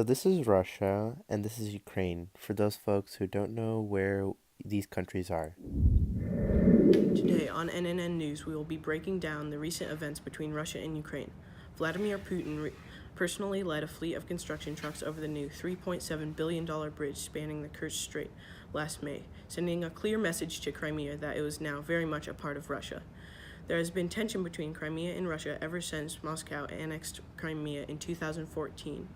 So this is Russia and this is Ukraine, for those folks who don't know where these countries are. Today on NNN News, we will be breaking down the recent events between Russia and Ukraine. Vladimir Putin personally led a fleet of construction trucks over the new $3.7 billion bridge spanning the Kerch Strait last May, sending a clear message to Crimea that it was now very much a part of Russia. There has been tension between Crimea and Russia ever since Moscow annexed Crimea in 2014.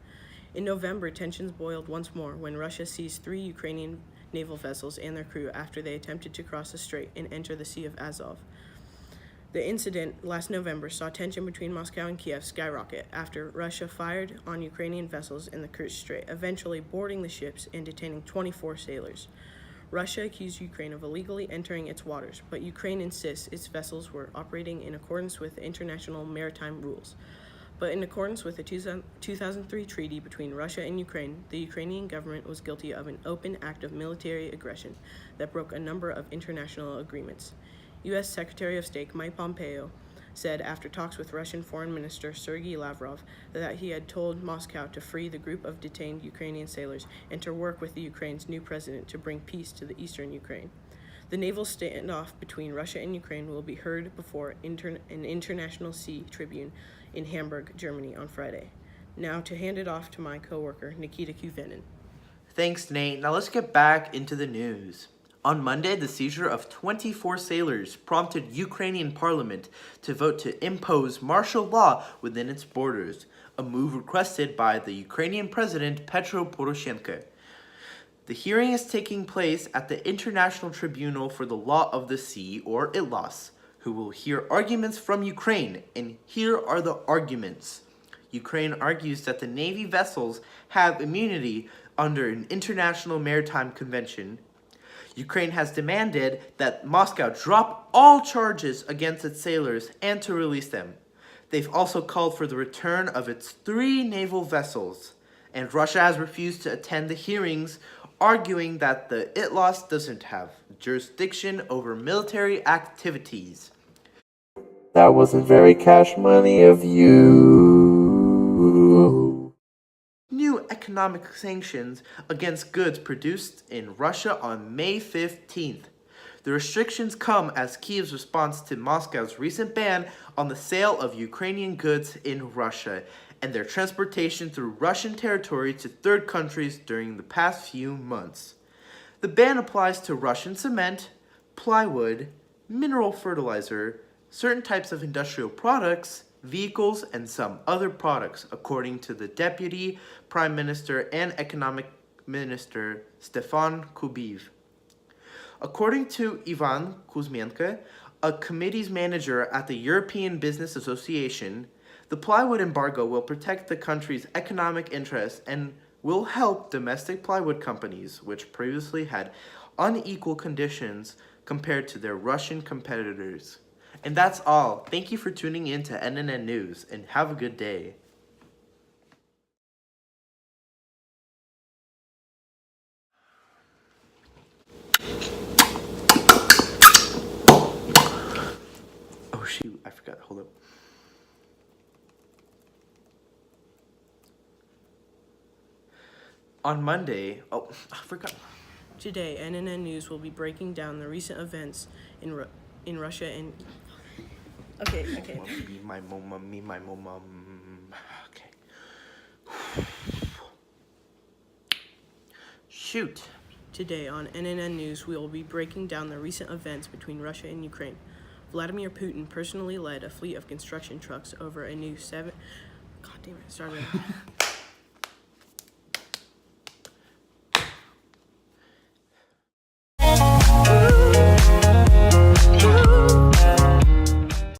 In November, tensions boiled once more when Russia seized 3 Ukrainian naval vessels and their crew after they attempted to cross the strait and enter the Sea of Azov. The incident last November saw tension between Moscow and Kiev skyrocket after Russia fired on Ukrainian vessels in the Kerch Strait, eventually boarding the ships and detaining 24 sailors. Russia accused Ukraine of illegally entering its waters, but Ukraine insists its vessels were operating in accordance with international maritime rules. But in accordance with the 2003 treaty between Russia and Ukraine, the Ukrainian government was guilty of an open act of military aggression that broke a number of international agreements. U.S. Secretary of State Mike Pompeo said after talks with Russian Foreign Minister Sergei Lavrov that he had told Moscow to free the group of detained Ukrainian sailors and to work with the Ukraine's new president to bring peace to the eastern Ukraine. The naval standoff between Russia and Ukraine will be heard before an international sea tribune in Hamburg, Germany on Friday. Now to hand it off to my co-worker, Nikita Kuvenin. Thanks, Nate. Now let's get back into the news. On Monday, the seizure of 24 sailors prompted Ukrainian parliament to vote to impose martial law within its borders, a move requested by the Ukrainian president Petro Poroshenko. The hearing is taking place at the International Tribunal for the Law of the Sea, or ITLAS, who will hear arguments from Ukraine, and here are the arguments. Ukraine argues that the Navy vessels have immunity under an international maritime convention. Ukraine has demanded that Moscow drop all charges against its sailors and to release them. They've also called for the return of its 3 naval vessels, and Russia has refused to attend the hearings, arguing that the ITLAS doesn't have jurisdiction over military activities. That wasn't very cash money of you. New economic sanctions against goods produced in Russia on May 15th. The restrictions come as Kiev's response to Moscow's recent ban on the sale of Ukrainian goods in Russia and their transportation through Russian territory to third countries during the past few months. The ban applies to Russian cement, plywood, mineral fertilizer, certain types of industrial products, vehicles, and some other products, according to the Deputy Prime Minister and Economic Minister Stefan Kubiv. According to Ivan Kuzmenko, a committee's manager at the European Business Association, the plywood embargo will protect the country's economic interests and will help domestic plywood companies, which previously had unequal conditions compared to their Russian competitors. And that's all. Thank you for tuning in to NNN News, and have a good day. Oh shoot, I forgot. Hold up. On Monday, I forgot. Today, NNN News will be breaking down the recent events in Russia and... Okay. Me, my mom. Okay. Shoot. Today on NNN News, we will be breaking down the recent events between Russia and Ukraine. Vladimir Putin personally led a fleet of construction trucks over a new God damn it, started.